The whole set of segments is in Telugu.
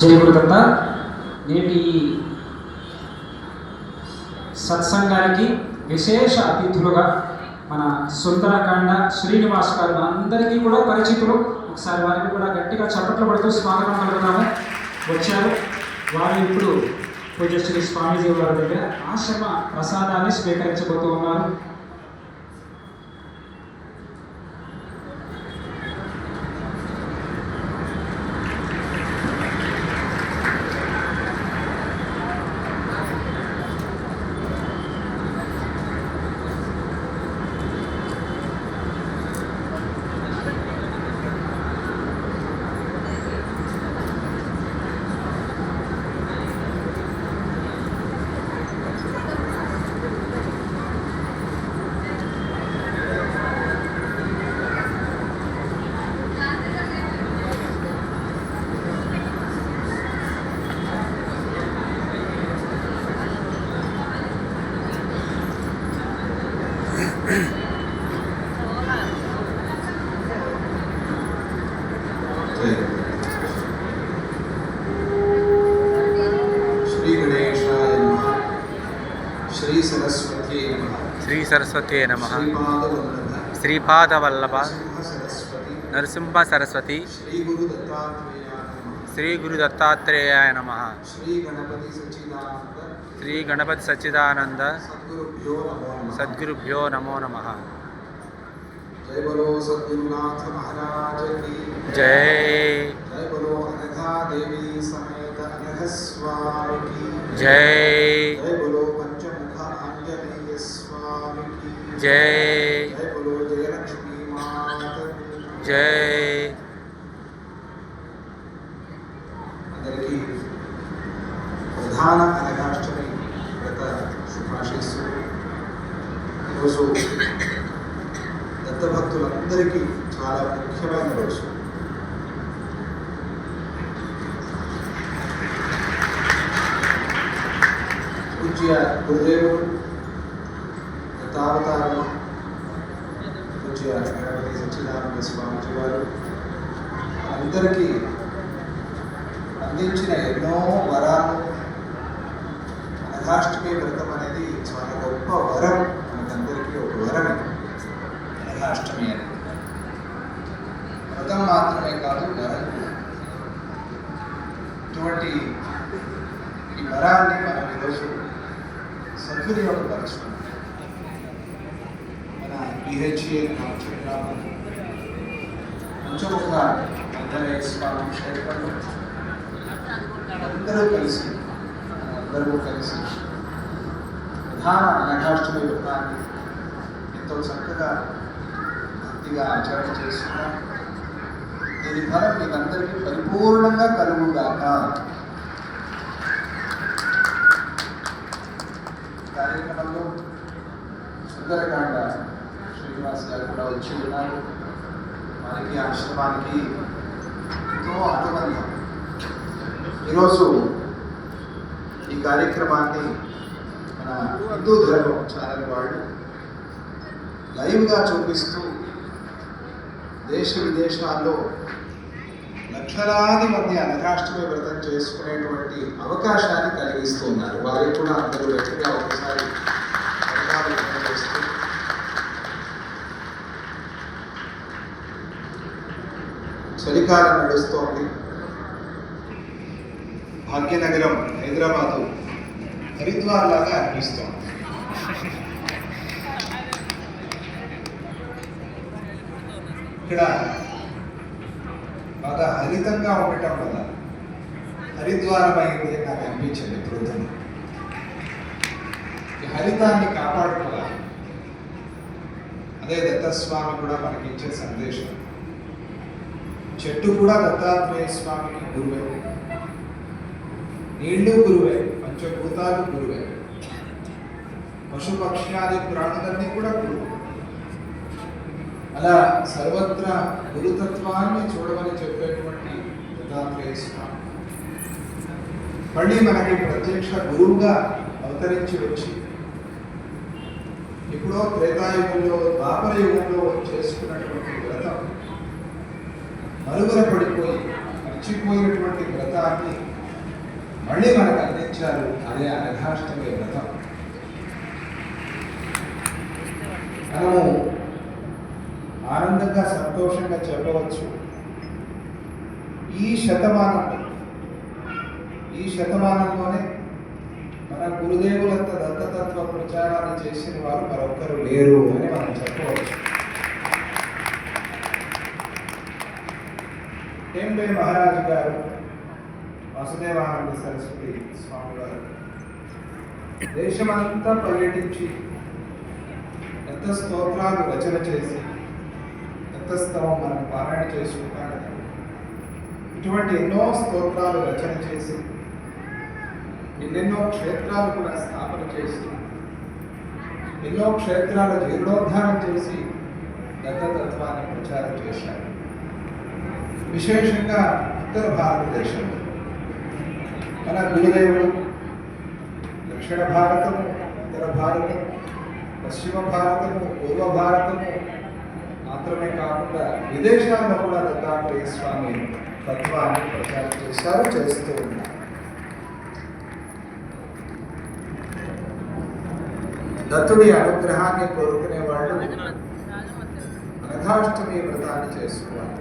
జయగురుదత్త నేటి సత్సంగానికి విశేష అతిథులుగా మన సుందరకాండ శ్రీనివాస్ గారు అందరికీ కూడా పరిచితులు. ఒకసారి వారికి కూడా గట్టిగా చప్పట్లు పడుతూ స్వాగతం పలుకుతాము. వచ్చారు వారు ఇప్పుడు పూజ్యశ్రీ స్వామీజీ వారి దగ్గర ఆశ్రమ ప్రసాదాన్ని స్వీకరించబోతూ ఉన్నారు. श्री सरस्वती नमः. श्रीपादवल्लभ नरसिंह सरस्वती श्री गुरु दत्तात्रेयाय नमः. श्री गणपति सच्चिदानंद सद्गुरुभ्यो नमो नमः. जय बोलो सद्गुरुनाथ महाराज की जय. जय बोलो अनघा देवी समेत अनघ स्वामी की जय. जय बोलो पंचमुख आंजनेय स्वामी की जय. जय बोलो जयलक्ष्मी माता जय. अंदरिकी प्रधान अनघाष्टमी व्रत शुभाशीस्सुलु. ఈరోజు దత్తభక్తులందరికీ చాలా ముఖ్యమైన రోజు. పూజ్య గురుదేవుడు దత్తావతారం పూజ్య గణపతి సచ్చిదానంద స్వామిజీ వారు అందరికీ అందించిన ఎన్నో వరాలు. అనఘాష్టమి వ్రతం అనేది చాలా గొప్ప వరం. మనకందరికీ ఒక వరమే అనఘాష్టమి అనేది. వ్రతం మాత్రమే కాదు, వరం. ఇటువంటి ఈ వరాన్ని మనం ఈరోజు సద్వినియోగపరుచుకున్నాం. మన బిహెచ్ఏ పంచముఖ ఆంజనేయ స్వామి క్షేత్రంలో అందరూ కలిసి ప్రధాన అనఘాష్టమి వ్రతాన్ని ఎంతో చక్కగా భక్తిగా ఆచరణ చేస్తున్నాం. దీని ఫలం మీకందరికీ పరిపూర్ణంగా కలుగుగాక. కార్యక్రమంలో సుందరకాండ శ్రీనివాస్ గారు కూడా వచ్చి ఉన్నారు. వారికి ఆశ్రమానికి ఎంతో అనుబంధం. ఈరోజు ఈ కార్యక్రమాన్ని మన హిందూ ధర్మం ఛానల్ వాళ్ళు లైవ్గా చూపిస్తూ దేశ విదేశాల్లో లక్షలాది మంది అనఘాష్టమి వ్రతం చేసుకునేటువంటి అవకాశాన్ని కలిగిస్తున్నారు. వారికి కూడా అందరూ గట్టిగా ఒకసారి చేస్తూ చలికాలం నడుస్తోంది. భాగ్యనగరం హైదరాబాదు హరిద్వార్ లాగా అనిపిస్తోంది. ఇక్కడ బాగా హరితంగా ఉండటం వల్ల హరిద్వారం అయింది నాకు అనిపించింది. ప్రొద్దున ఈ హరితాన్ని కాపాడుకోవాలి. అదే దత్తస్వామి కూడా మనకి ఇచ్చే సందేశం. చెట్టు కూడా దత్తాత్రేయ స్వామికి గురువే, నీళ్లు గురువే, పంచభూతాలు గురువే, పశుపక్ష్యాది ప్రాణులన్నీ కూడా గురువు. అలా సర్వత్రా గురుతత్వాన్ని చూడమని చెప్పేటువంటి దత్తాత్రేయ స్వామి మళ్ళీ మనకి ప్రత్యక్ష గురువుగా అవతరించి వచ్చి ఎప్పుడో త్రేతాయుగంలో ద్వాపర యుగంలో చేసుకున్నటువంటి వ్రతం మరుగున పడిపోయి మర్చిపోయినటువంటి వ్రతాన్ని మళ్ళీ మనకు అందించారు. అదే అనఘాష్టమి వ్రతం. మనము ఆనందంగా సంతోషంగా చెప్పవచ్చు, ఈ శతమానంలోనే మన గురుదేవులంత దత్తతత్వ ప్రచారాన్ని చేసిన వారు మరొక్కరు లేరు అని మనం చెప్పవచ్చు. టెంపే మహారాజు గారు, వాసుదేవానంద సరస్వతి స్వామి వారు దేశమంతా పర్యటించి ఎంత స్తోత్రాలు రచన చేసి దత్తస్తవం మనం పారాయణ చేసుకుంటాం కదా, ఇటువంటి ఎన్నో స్తోత్రాలు రచన చేసి ఎన్నెన్నో క్షేత్రాలు కూడా స్థాపన చేసి ఎన్నో క్షేత్రాల జీర్ణోద్ధారం చేసి దత్తతత్వాన్ని ప్రచారం చేశారు. విశేషంగా ఉత్తర భారతదేశంలో మన గురుదేవుడు దక్షిణ భారతము, ఉత్తర భారతం, పశ్చిమ భారతము, పూర్వ భారతము మాత్రమే కాకుండా విదేశాల్లో కూడా దత్తాత్రేయ స్వామి తత్వాన్ని ప్రచారం చేశారు, చేస్తూ ఉన్నారు. దత్తుడి అనుగ్రహాన్ని కోరుకునే వాళ్ళు అనఘాష్టమి వ్రతాన్ని చేసుకోవాలి.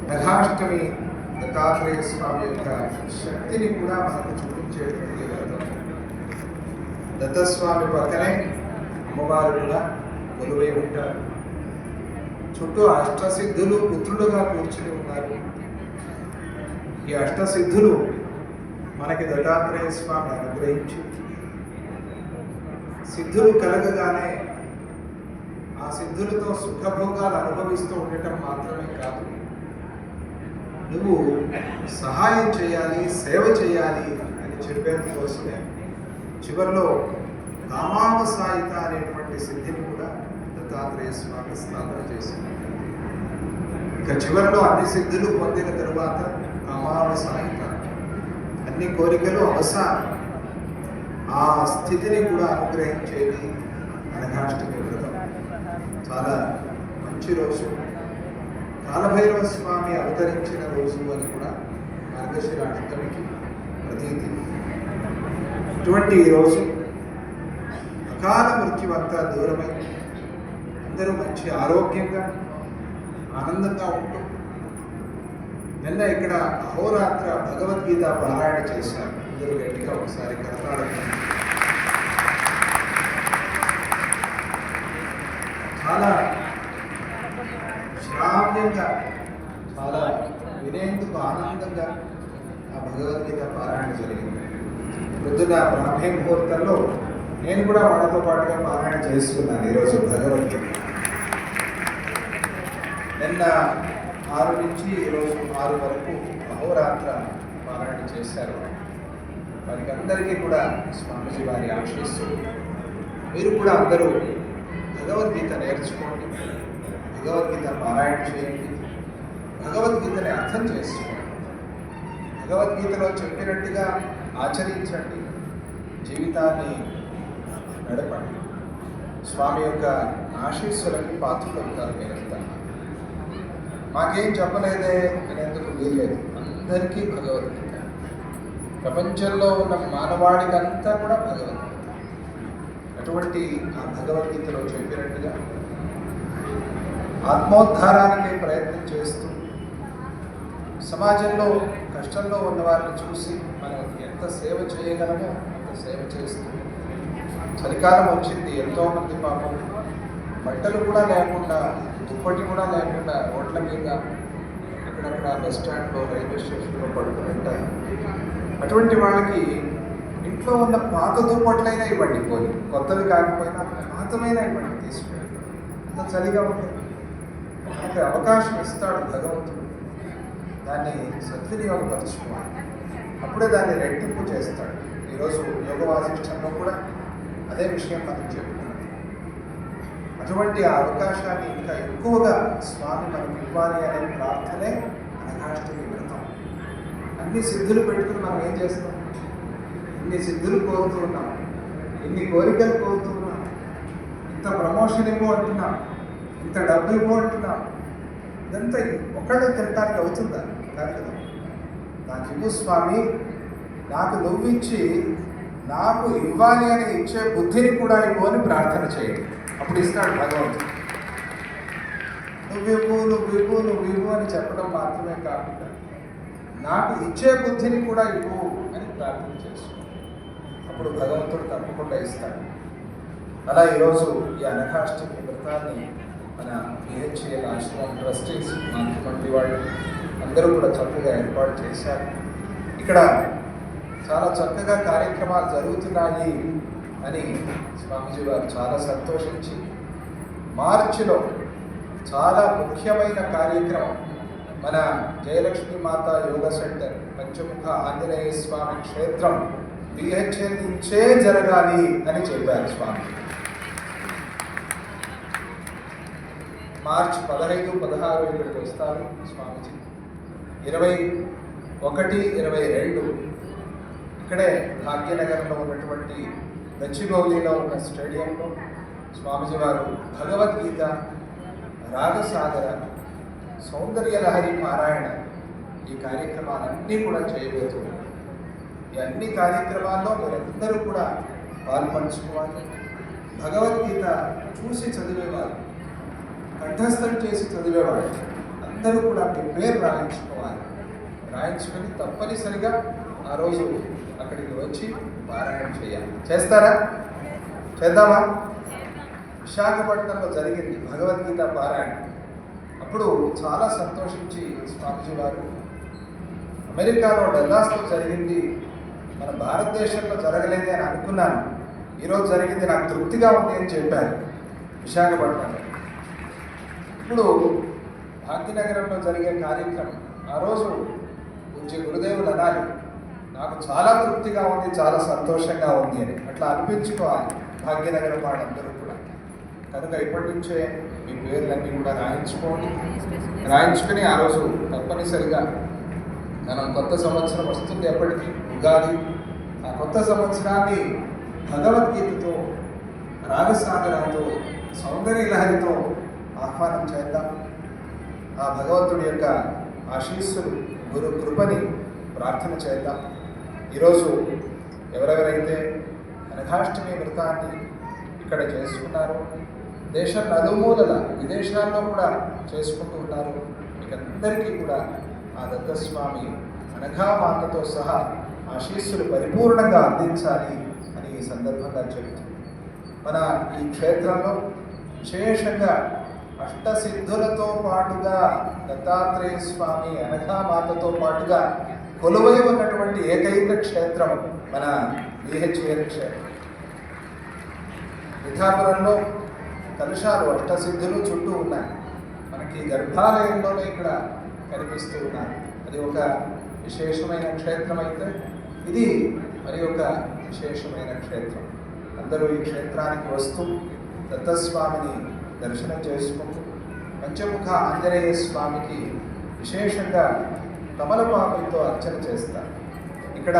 అనఘాష్టమి దత్తాత్రేయ స్వామి యొక్క శక్తిని కూడా మనకు చూపించేటువంటి వ్రతం. దత్తస్వామి పక్కనే అమ్మవారు కూడా కొలువై ఉంటారు. చుట్టూ అష్టసిద్ధులు పుత్రులుగా కూర్చుని ఉన్నారు. ఈ అష్టసిద్ధులు మనకి దత్తాత్రేయ స్వామి అనుగ్రహించి సిద్ధులు కలగగానే ఆ సిద్ధులతో సుఖభోగాలు అనుభవిస్తూ ఉండటం మాత్రమే కాదు, నువ్వు సహాయం చేయాలి, సేవ చేయాలి అని చెప్పేందుకోసమే చివరిలో కామావసాయిత అనేటువంటి సిద్ధిని కూడా దత్తాత్రేయ స్వామి స్థాపన చేసింది. ఇక చివరిలో అన్ని సిద్ధులు పొందిన తరువాత కామావసాయిత, అన్ని కోరికలు అవసానం, ఆ స్థితిని కూడా అనుగ్రహించేది అనఘాష్టమి వ్రతం. చాలా మంచి రోజు, కాలభైరవ స్వామి అవతరించిన రోజు అని కూడా మార్గశిర అష్టమికి ప్రతీతి. ఇటువంటి ఈ రోజు అకాల మృత్యువంతా దూరమై అందరూ మంచి ఆరోగ్యంగా ఆనందంగా ఉంటూ, నిన్న ఇక్కడ అహోరాత్ర భగవద్గీత పారాయణ చేశారు. అందరూ గట్టిగా ఒకసారి కర్ణాటక చాలా శ్రావ్యంగా, చాలా వినేందుకు ఆనందంగా ఆ భగవద్గీత పారాయణ జరిగింది. పొద్దున బ్రాహ్మీ ముహూర్తంలో నేను కూడా వాళ్ళతో పాటుగా పారాయణ చేసుకున్నాను ఈరోజు భగవద్గీత. నిన్న 6 నుంచి ఈరోజు 6 వరకు అహోరాత్ర పారాయణ చేశారు. వారికి అందరికీ కూడా స్వామిజీ వారి ఆశీస్సులు. మీరు కూడా అందరూ భగవద్గీత నేర్చుకోండి, భగవద్గీత పారాయణ చేయండి, భగవద్గీతని అర్థం చేసుకోండి, భగవద్గీతలో చెప్పినట్టుగా ఆచరించండి, జీవితాన్ని నడపండి. స్వామి యొక్క ఆశీస్సులకి పాత్రలవుతారు మీరంతా. మాకేం చెప్పలేదే అనేందుకు వీల్లేదు. అందరికీ భగవద్గీత, ప్రపంచంలో ఉన్న మానవాళికంతా కూడా భగవద్గీత. అటువంటి ఆ భగవద్గీతలో చెప్పినట్టుగా ఆత్మోద్ధారానికి ప్రయత్నం చేస్తూ, సమాజంలో కష్టంలో ఉన్న వారిని చూసి మనం ఎంత సేవ చేయగలమో అంత సేవ చేస్తూ, చలికాలం వచ్చింది, ఎంతోమంది పాపం బట్టలు కూడా లేకుండా, దుప్పటి కూడా లేకుండా రోడ్ల మీద అక్కడక్కడ బస్ స్టాండ్లో, రైల్వే స్టేషన్లో పడుకుంటారు. అటువంటి వాళ్ళకి ఇంట్లో ఉన్న పాత దుప్పట్లైనా ఇవ్వండి, పోయి కొత్తవి కాకపోయినా పాతమైన ఇవ్వండి, తీసుకెళ్ళి. అంత చలిగా ఉంటుంది. మనకి అవకాశం ఇస్తాడు భగవంతుడు, దాన్ని సద్వినియోగపరచుకోవాలి. అప్పుడే దాన్ని రెట్టింపు చేస్తాడు. ఈరోజు యోగ వాసిష్టంలో కూడా అదే విషయం మనం చెప్పుకున్నాం. అటువంటి ఆ అవకాశాన్ని ఇంకా ఎక్కువగా స్వామి మనకు ఇవ్వాలి అనే ప్రార్థనే అనఘాష్టమి వ్రతం. అన్ని సిద్ధులు పెట్టుకుని మనం ఏం చేస్తాం? ఇన్ని సిద్ధులు కోరుతూ ఉన్నాం, ఇన్ని కోరికలు కోరుతూ ఉన్నాం, ఇంత ప్రమోషన్ ఇవ్వు అంటున్నాం, ఇంత డబ్బు ఇవ్వు అంటున్నాం. ఇదంతా ఒకళ్ళే తినడానికి అవుతుందా? కాదు కదా. నాకు ఇవ్వు స్వామి, నాకు నువ్వు ఇచ్చి నాకు ఇవ్వాలి అని ఇచ్చే బుద్ధిని కూడా ఇవ్వు అని ప్రార్థన చేయండి. అప్పుడు ఇస్తాడు భగవంతుడు. నువ్వు అని చెప్పడం మాత్రమే కాకుండా నాకు ఇచ్చే బుద్ధిని కూడా ఇవ్వు అని ప్రార్థన చేసుకో. అప్పుడు భగవంతుడు తప్పకుండా ఇస్తాడు. అలా ఈరోజు ఈ అనఘాష్టమి వ్రతాన్ని మన పిహెచ్ఎల్ ఆశ్రమం ట్రస్టీస్ మంత్రి వాళ్ళు అందరూ కూడా చక్కగా ఏర్పాటు చేశారు. ఇక్కడ చాలా చక్కగా కార్యక్రమాలు జరుగుతున్నాయి అని స్వామీజీ వారు చాలా సంతోషించి మార్చిలో చాలా ముఖ్యమైన కార్యక్రమం మన జయలక్ష్మి మాత యోగ సెంటర్ పంచముఖ ఆంజనేయ స్వామి క్షేత్రం బిహెచ్ఎల్ నుంచే జరగాలి అని చెప్పారు స్వామి. మార్చి 15, 16 ఇక్కడికి వస్తారు స్వామీజీ. 21, 22 ఇక్కడే భాగ్యనగరంలో ఉన్నటువంటి గచ్చిబౌలిలో ఉన్న స్టేడియంలో స్వామీజీ వారు భగవద్గీత, రాగసాగర, సౌందర్య లహరి పారాయణ ఈ కార్యక్రమాలన్నీ కూడా చేయబోతున్నారు. ఈ అన్ని కార్యక్రమాల్లో మీరందరూ కూడా పాల్పంచుకోవాలి. భగవద్గీత చూసి చదివేవారు, కంఠస్థం చేసి చదివేవారు అందరూ కూడా మీ పేరు రాయించుకోవాలి. రాయించుకొని తప్పనిసరిగా ఆ రోజు అక్కడికి వచ్చి పారాయణ చేయాలి. చేస్తారా? చేద్దామా? విశాఖపట్నంలో జరిగింది భగవద్గీత పారాయణ. అప్పుడు చాలా సంతోషించి స్వామీజీ వారు అమెరికాలో డల్లాస్లో జరిగింది, మన భారతదేశంలో జరగలేదే అని అనుకున్నాను, ఈరోజు జరిగింది నాకు తృప్తిగా ఉంది అని చెప్పారు విశాఖపట్నంలో. ఇప్పుడు భాగ్యనగరంలో జరిగే కార్యక్రమం ఆ రోజు పూజ్య గురుదేవులు అనాలి, నాకు చాలా తృప్తిగా ఉంది, చాలా సంతోషంగా ఉంది అని అట్లా అనిపించుకోవాలి భాగ్యనగరం వాళ్ళందరూ కూడా. కనుక ఇప్పటి నుంచే మీ పేర్లన్నీ కూడా రాయించుకోండి. రాయించుకొని ఆ రోజు తప్పనిసరిగా మనం కొత్త సంవత్సరం వస్తుంది, ఎప్పటికీ ఉగాది. ఆ కొత్త సంవత్సరాన్ని భగవద్గీతతో, రాగసాగరంతో, సౌందర్య లహరితో ఆహ్వానం చేద్దాం. ఆ భగవంతుడి యొక్క ఆశీస్సులు, గురు కృపని ప్రార్థన చేద్దాం. ఈరోజు ఎవరెవరైతే అనఘాష్టమి వ్రతాన్ని ఇక్కడ చేసుకున్నారో, దేశం నలుమూలల విదేశాల్లో కూడా చేసుకుంటూ ఉన్నారు, మీకందరికీ కూడా ఆ దత్తస్వామి అనఘామాతతో సహా ఆశీస్సులు పరిపూర్ణంగా అందించాలి అని ఈ సందర్భంగా చెబుతుంది. మన ఈ క్షేత్రంలో విశేషంగా అష్టసిద్ధులతో పాటుగా దత్తాత్రేయ స్వామి అనఘామాతతో పాటుగా కొలువై ఉన్నటువంటి ఏకైక క్షేత్రం మన బిహెచ్ఎల్ క్షేత్రం. పిఠాపురంలో కలుషాలు అష్టసిద్ధులు చుట్టూ ఉన్నాయి, మనకి గర్భాలయంలోనే ఇక్కడ కనిపిస్తూ ఉన్నారు. అది ఒక విశేషమైన క్షేత్రం అయితే ఇది మరి ఒక విశేషమైన క్షేత్రం. అందరూ ఈ క్షేత్రానికి వస్తూ దత్తస్వామిని దర్శనం చేసుకుంటూ పంచముఖ ఆంజనేయ స్వామికి విశేషంగా తమలపాకులతో అర్చన చేస్తారు. ఇక్కడ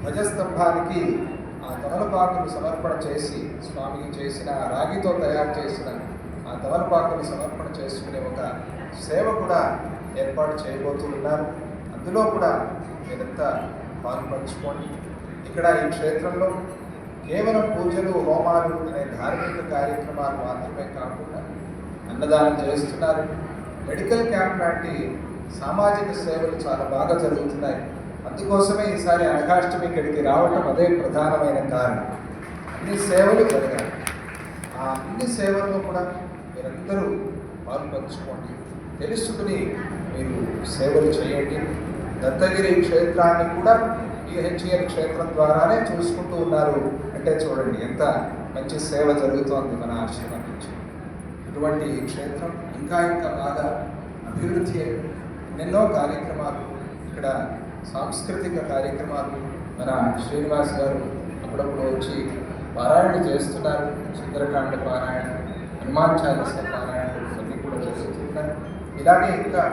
ధ్వజస్తంభానికి ఆ తమలపాకులు సమర్పణ చేసి స్వామికి చేసిన రాగితో తయారు చేసిన ఆ తమలపాకులు సమర్పణ చేసుకునే ఒక సేవ కూడా ఏర్పాటు చేయబోతున్నారు. అందులో కూడా మీరంతా పాల్పంచుకోండి. ఇక్కడ ఈ క్షేత్రంలో కేవలం పూజలు, హోమాలు అనే ధార్మిక కార్యక్రమాలు మాత్రమే కాకుండా అన్నదానం చేస్తున్నారు. మెడికల్ క్యాంప్ లాంటి సామాజిక సేవలు చాలా బాగా జరుగుతున్నాయి. అందుకోసమే ఈసారి అనఘాష్టమి ఇక్కడికి రావటం అదే ప్రధానమైన కారణం. అన్ని సేవలు జరగాలి. ఆ అన్ని సేవల్లో కూడా మీరందరూ పాల్పంచుకోండి, తెలుసుకుని మీరు సేవలు చేయండి. దత్తగిరి క్షేత్రాన్ని కూడా బిహెచ్ఎల్ క్షేత్రం ద్వారానే చూసుకుంటూ ఉన్నారు అంటే చూడండి ఎంత మంచి సేవ జరుగుతోంది మన ఆశ్రమం నుంచి. ఇటువంటి క్షేత్రం ఇంకా ఇంకా బాగా అభివృద్ధి ఎన్నెన్నో కార్యక్రమాలు, ఇక్కడ సాంస్కృతిక కార్యక్రమాలు మన శ్రీనివాస్ గారు అప్పుడప్పుడు వచ్చి పారాయణ చేస్తున్నారు. సుందరకాండ పారాయణ, హనుమాన్ చాలీస పారాయణలు అన్నీ కూడా జరుగుతున్నాయి. ఇలాగే ఇంకా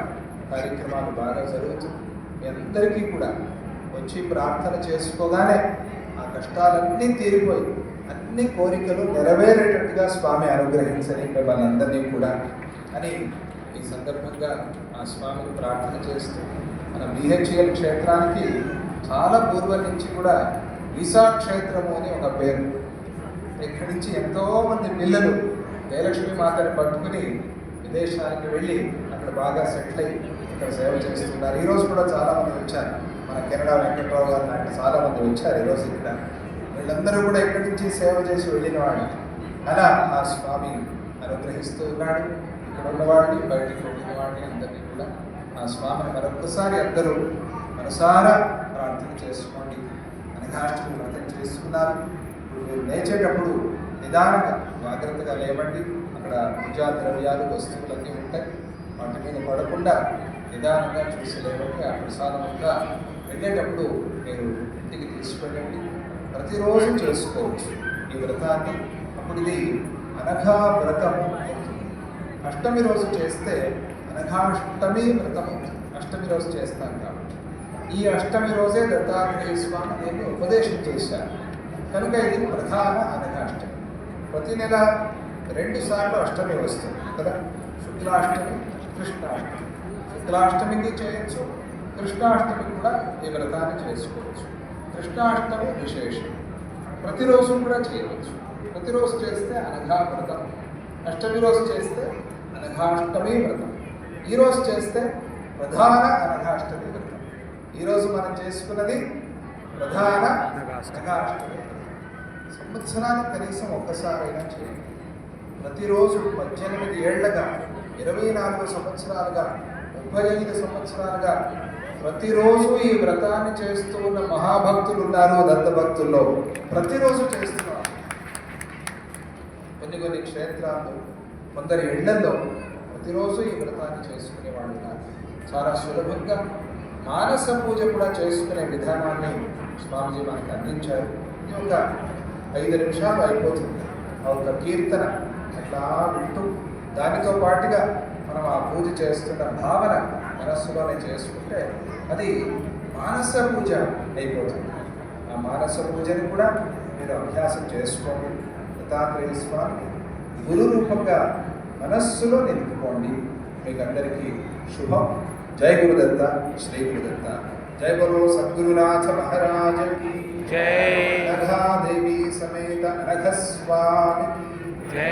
కార్యక్రమాలు బాగా జరుగుతుంది. మీ అందరికీ కూడా వచ్చి ప్రార్థన చేసుకోగానే ఆ కష్టాలన్నీ తీరిపోయి అన్ని కోరికలు నెరవేరేటట్టుగా స్వామి అనుగ్రహించని మిమ్మల్ని అందరినీ కూడా అని ఈ సందర్భంగా ఆ స్వామిని ప్రార్థన చేస్తూ మన బిహెచ్ఎల్ క్షేత్రానికి చాలా పూర్వం నుంచి కూడా వీసా క్షేత్రము అని ఒక పేరు. ఇక్కడి నుంచి ఎంతోమంది పిల్లలు జయలక్ష్మి మాతని పట్టుకుని విదేశానికి వెళ్ళి అక్కడ బాగా సెటిల్ అయ్యి ఇక్కడ సేవ చేస్తున్నారు. ఈరోజు కూడా చాలామంది వచ్చారు. మన కెనడా వెంకట్రావు గారు లాంటి చాలామంది వచ్చారు ఈరోజు ఇక్కడ. వీళ్ళందరూ కూడా ఇక్కడి నుంచి సేవ చేసి వెళ్ళిన వాళ్ళు. అలా ఆ స్వామి అనుగ్రహిస్తూ ఉన్నాడు. ఇక్కడ ఉన్నవాడిని, బయటికి వెళ్ళిన వాడిని అందరినీ కూడా ఆ స్వామిని మరొకసారి అందరూ మనసారా ప్రార్థన చేసుకోండి. అనఘాష్టమి వ్రతం చేసుకున్నారు. ఇప్పుడు మీరు లేచేటప్పుడు నిదానంగా జాగ్రత్తగా లేవండి. అక్కడ పూజా ద్రవ్యాలు వస్తువులన్నీ ఉంటాయి. వాటి మీద పడకుండా నిదానంగా చూసి లేవండి. ఆ ప్రసాదంగా వెళ్ళేటప్పుడు మీరు ఇంటికి తీసుకెళ్ళండి. ప్రతిరోజు చేసుకోవచ్చు ఈ వ్రతాన్ని. అప్పుడు ఇది అనఘా వ్రతం అవుతుంది. అష్టమి రోజు చేస్తే అనఘాష్టమి వ్రతం అవుతుంది. అష్టమి రోజు చేస్తాం కాబట్టి ఈ అష్టమి రోజే దత్తాత్రేయ స్వామి దీన్ని ఉపదేశం చేశారు కనుక ఇది ప్రధాన అనఘాష్టమి. ప్రతి నెల 2 సార్లు అష్టమి వస్తుంది కదా. శుక్లాష్టమి, కృష్ణాష్టమి. శుక్లాష్టమికి చేయొచ్చు, కృష్ణాష్టమి కూడా ఈ వ్రతాన్ని చేసుకోవచ్చు. కృష్ణాష్టమి విశేషం. ప్రతిరోజు కూడా చేయవచ్చు. ప్రతిరోజు చేస్తే అనఘా వ్రతం, అష్టమి రోజు చేస్తే అనఘాష్టమి వ్రతం, ఈరోజు చేస్తే ప్రధాన అనఘాష్టమి వ్రతం. ఈరోజు మనం చేసుకున్నది ప్రధాన అనఘాష్టమి. సంవత్సరానికి కనీసం ఒక్కసారైనా చేయండి. ప్రతిరోజు 18 ఏళ్లగా, 24 సంవత్సరాలుగా, 35 సంవత్సరాలుగా ప్రతిరోజు ఈ వ్రతాన్ని చేస్తూ ఉన్న మహాభక్తులు ఉన్నారు. దత్తభక్తుల్లో ప్రతిరోజు చేస్తున్నారు. కొన్ని క్షేత్రాల్లో, కొందరి ఇళ్లలో ప్రతిరోజు ఈ వ్రతాన్ని చేసుకునే వాళ్ళు ఉన్నారు. చాలా సులభంగా మానస పూజ కూడా చేసుకునే విధానాన్ని స్వామిజీ మనకి అందించారు. ఇది ఒక 5 నిమిషాలు అయిపోతుంది. ఆ ఒక కీర్తన అట్లా వింటూ దానితో పాటుగా మనం ఆ పూజ చేస్తున్న భావన మనస్సులోనే చేసుకుంటే అది మానస పూజ అయిపోతుంది. ఆ మానస పూజని కూడా మీరు అభ్యాసం చేసుకోండి. దత్తాత్రేయ స్వామి గురు రూపంగా మనస్సులో నిలుపుకోండి. మీకు అందరికీ శుభం. జై గురుదత్త, శ్రీ గురుదత్త. జై బలో సద్గురునాథ మహారాజ की जय అనఘా దేవి సమేత అనఘ స్వామి जय